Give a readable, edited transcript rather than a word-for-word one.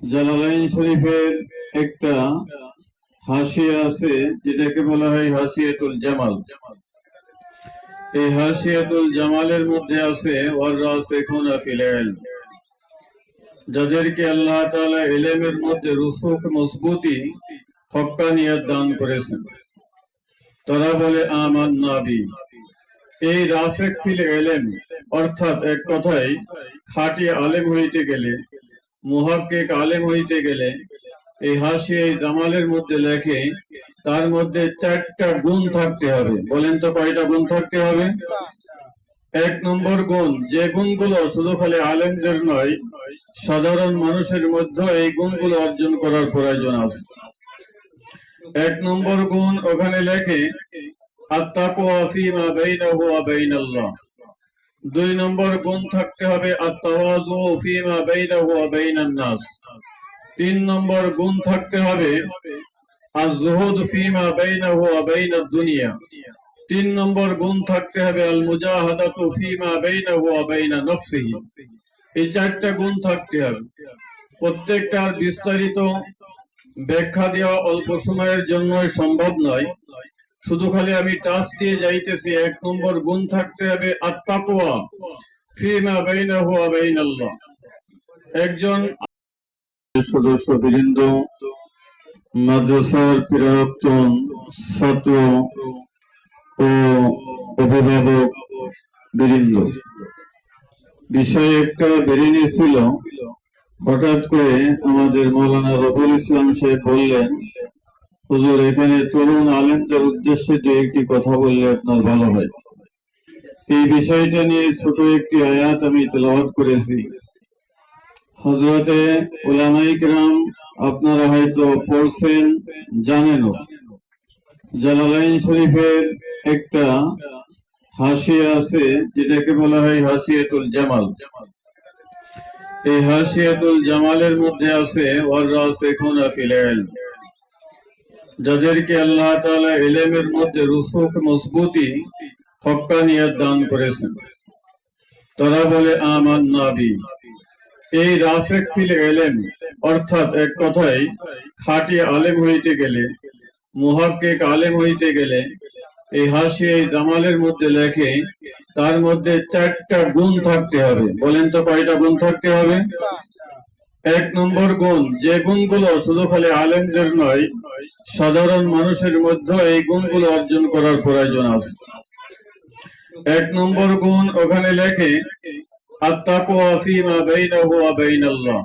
জালালাইন শরীফের একটা হাসিয়া আছে যেটাকে বলা হয় হাসিয়াতুল জামাল। এই হাসিয়াতুল জামালের মধ্যে আছে ওয়াররাসিখুনা ফিল ইলম, যাদেরকে আল্লাহ তাআলা ইলমের মধ্যে রুসুখ মজবুতি হক্কানিয়ত দান করেছেন, তারা বলে আমান্না বি। এই রাসিখ ফিল ইলম অর্থাৎ এক কথায় খাঁটি আলেম হইতে গেলে, মুহাক্কিক আলেম হইতে গেলে এই হাসিয়া জামালের মধ্যে লেখে তার মধ্যে 4টা গুণ থাকতে হবে। বলেন তো কয়টা গুণ থাকতে হবে? 1 নম্বর গুণ, যে গুণগুলো শুধু খালি আলেমদের নয়, সাধারণ মানুষের মধ্যে এই গুণগুলো অর্জন করার প্রয়োজন আছে। 1 নম্বর গুণ ওখানে লেখে আত-তাকওয়া ফীমা বাইনাহু ওয়া বাইনাল্লাহ। 2 নম্বর গুণ থাকতে হবে আত-তাওয়াযু ফীমা বাইনাহু ওয়া বাইনান নাস। 3 নম্বর গুণ থাকতে হবে আজ-যুহুদ ফীমা বাইনাহু ওয়া বাইনাদ দুনিয়া। 3 নম্বর গুণ থাকতে হবে আল মুজাহাদাতু ফীমা বাইনাহু ওয়া বাইনা নাফসিহি। এই 4টা গুণ থাকতে হবে। প্রত্যেকটার বিস্তারিত ব্যাখ্যা দেওয়া অল্প সময়ের জন্য সম্ভব নয়, শুধু খালি আমি টাচ দিয়ে যাইতেছি। 1 নম্বর গুণ থাকতে হবে আত-তাকওয়া ফীমা বাইনাহু ওয়া বাইনাল্লাহ। একজন সদস্যবৃন্দ, মাদ্রাসার প্রাক্তন ছাত্র ও অভিভাবক বৃন্দ, বিষয় একটা বেরিয়ে নিয়েছিল। হঠাৎ করে আমাদের মৌলানা রবিউল ইসলাম সাহেব বললেন, হুজুর এখানে তরুণ আলেমদের উদ্দেশ্যে 2-1টি কথা বললে আপনার ভালো হয়। এই বিষয়টা নিয়ে ছোট একটি আয়াত আমি তেলাওয়াত করেছি। হযরতে উলামায়ে কিরাম আপনারা হয়তো পড়ছেন, জানেনও। জালালাইন শরীফের একটা হাসিয়া আছে যেটাকে বলা হয় হাসিয়াতুল জামাল। এই হাসিয়াতুল জামালের মধ্যে আছে ওয়াররাসিখুনা ফিল ইলম, যাদেরকে আল্লাহ তাআলা ইলমের মধ্যে রুসুখ মজবুতি হক্কানিয়ত দান করেছেন, তারা বলে আমান্না বি। এই রাসিখ ফিল ইলম অর্থাৎ এক কথায় খাঁটি আলেম হইতে গেলে, মুহাক্কিক আলেম হইতে গেলে এই হাসিয়া জামালের মধ্যে লেখে তার মধ্যে 4টা গুণ থাকতে হবে। বলেন তো কয়টা গুণ থাকতে হবে? 1 নম্বর গুণ, যে গুণগুলো শুধু খালি আলেমদের নয়, সাধারণ মানুষের মধ্যে এই গুণগুলো অর্জন করার প্রয়োজন আছে। 1 নম্বর গুণ ওখানে লেখে আত-তাকওয়া ফীমা বাইনাহু ওয়া বাইনাল্লাহ।